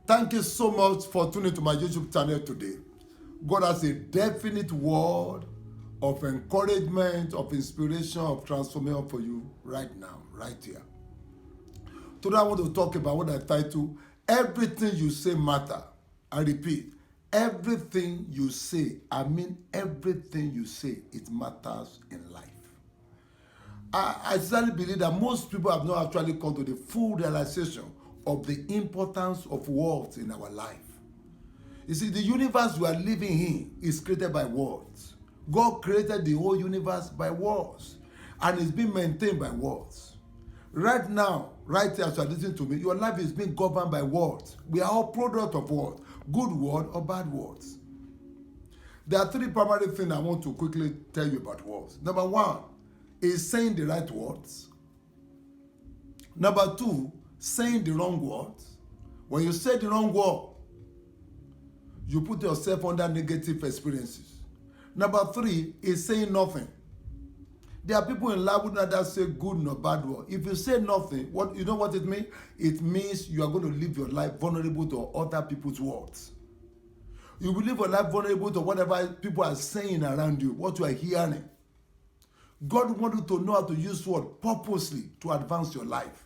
Thank you so much for tuning to my YouTube channel today. God has a definite word of encouragement, of inspiration, of transformation for you right now, right here. Today I want to talk about what I title Everything You Say Matter. I repeat, everything you say, I mean everything you say, it matters in life. I certainly believe that most people have not actually come to the full realization of the importance of words in our life. You see, the universe we are living in is created by words. God created the whole universe by words, and it's being maintained by words. Right now, right here, as you are listening to me, your life is being governed by words. We are all product of words, good word or bad words. There are three primary things I want to quickly tell you about words. Number one is saying the right words. Number two, saying the wrong words. When you say the wrong word, you put yourself under negative experiences. Number three is saying nothing. There are people in life who neither say good nor bad word. If you say nothing, what you know what it means? It means you are going to live your life vulnerable to other people's words. You will live your life vulnerable to whatever people are saying around you, what you are hearing. God wants you to know how to use word purposely to advance your life.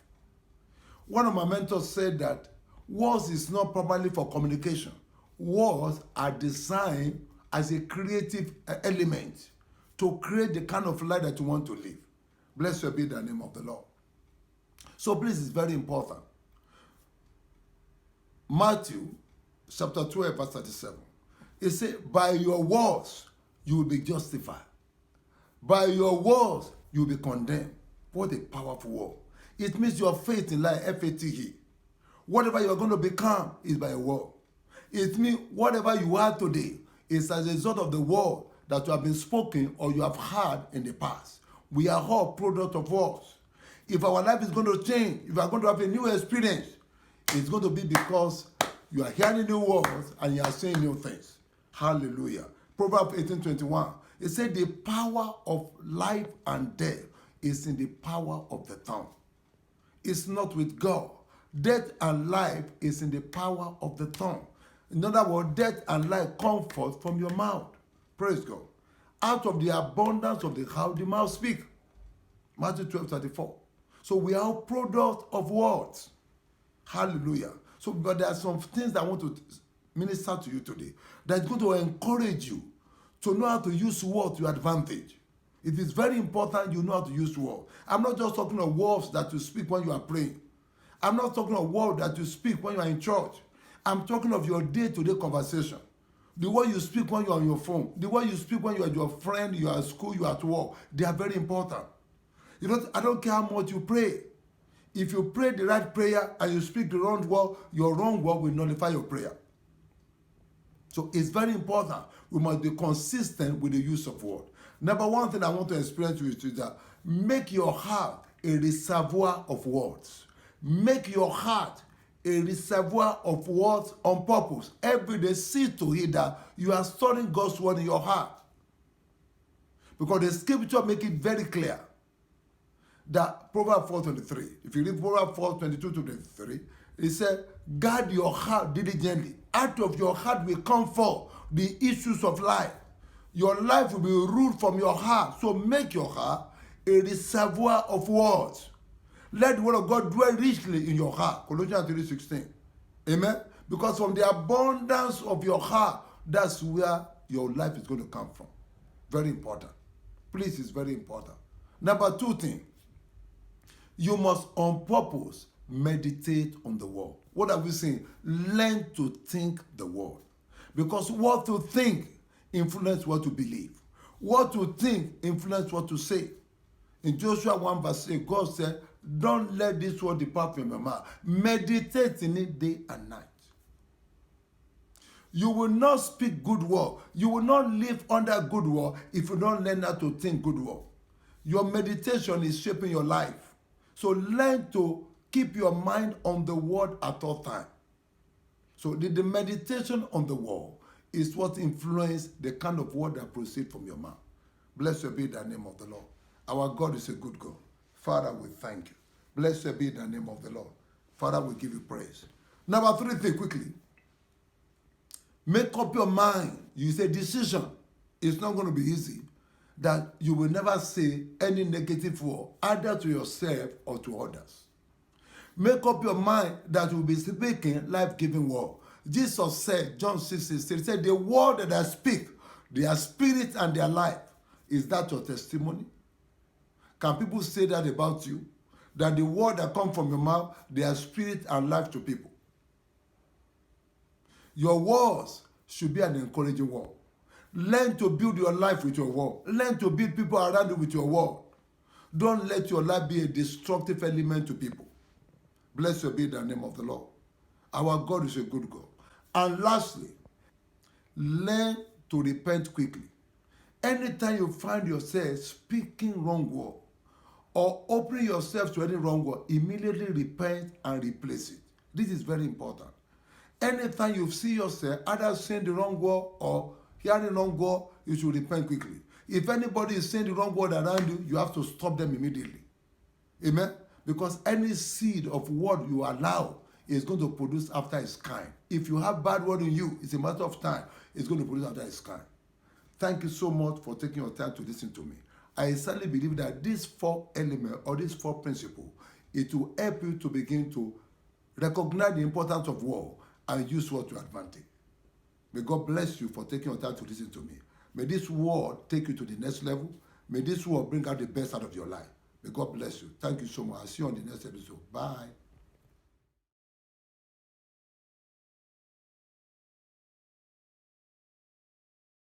One of my mentors said that words is not primarily for communication. Words are designed as a creative element to create the kind of life that you want to live. Blessed be the name of the Lord. So please, it's very important. Matthew chapter 12 verse 37. It says, by your words you will be justified. By your words you will be condemned. What a powerful word. It means your faith in life, F-A-T-E. Whatever you are going to become is by a word. It means whatever you are today is as a result of the word that you have been spoken or you have heard in the past. We are all product of words. If our life is going to change, if we are going to have a new experience, it's going to be because you are hearing new words and you are saying new things. Hallelujah. Proverbs 18:21. It said the power of life and death is in the power of the tongue. It's not with God. Death and life is in the power of the tongue. In other words, death and life come forth from your mouth. Praise God. Out of the abundance of the heart, the mouth speak. Matthew 12:34. So we are a product of words. Hallelujah. So, but there are some things that I want to minister to you today that's going to encourage you to know how to use words to your advantage. It is very important you know how to use words. I'm not just talking of words that you speak when you are praying. I'm not talking of words that you speak when you are in church. I'm talking of your day-to-day conversation. The way you speak when you are on your phone. The way you speak when you are with your friend, you are at school, you are at work. They are very important. You know, I don't care how much you pray. If you pray the right prayer and you speak the wrong word, your wrong word will nullify your prayer. So it's very important. We must be consistent with the use of word. Number one thing I want to explain to you is that make your heart a reservoir of words. Make your heart a reservoir of words on purpose. Every day, see to it that you are storing God's word in your heart. Because the scripture make it very clear that Proverbs 4:23. If you read Proverbs 4:22-23, it said, guard your heart diligently. Out of your heart will come forth the issues of life. Your life will be ruled from your heart. So make your heart a reservoir of words. Let the word of God dwell richly in your heart. Colossians 3:16. Amen? Because from the abundance of your heart, that's where your life is going to come from. Very important. Please, it's very important. Number two thing, you must on purpose meditate on the word. What are we saying? Learn to think the word. Because what to think influence what to believe. What to think influence what to say. In Joshua 1 verse 8, God said, don't let this word depart from your mouth. Meditate in it day and night. You will not speak good word. You will not live under good word if you don't learn how to think good word. Your meditation is shaping your life. So learn to keep your mind on the word at all times. So the meditation on the word is what influences the kind of word that proceeds from your mouth. Blessed be the name of the Lord. Our God is a good God. Father, we thank you. Blessed be the name of the Lord. Father, we give you praise. Number 3 thing, quickly. Make up your mind. You say decision. It's not going to be easy. That you will never say any negative word, either to yourself or to others. Make up your mind that you will be speaking life-giving word. Jesus said, John 6:16, he said, the word that I speak, their spirit and their life. Is that your testimony? Can people say that about you? That the word that comes from your mouth, they are spirit and life to people. Your words should be an encouraging word. Learn to build your life with your word. Learn to build people around you with your word. Don't let your life be a destructive element to people. Blessed be the name of the Lord. Our God is a good God. And lastly, learn to repent quickly. Anytime you find yourself speaking wrong word or opening yourself to any wrong word, immediately repent and replace it. This is very important. Anytime you see yourself either saying the wrong word or hearing the wrong word, you should repent quickly. If anybody is saying the wrong word around you, you have to stop them immediately. Amen? Because any seed of what you allow is going to produce after its kind. If you have bad word in you, it's a matter of time. It's going to produce after its kind. Thank you so much for taking your time to listen to me. I certainly believe that these 4 elements or these 4 principles, it will help you to begin to recognize the importance of word and use word to advantage. May God bless you for taking your time to listen to me. May this word take you to the next level. May this word bring out the best out of your life. May God bless you. Thank you so much. I'll see you on the next episode. Bye.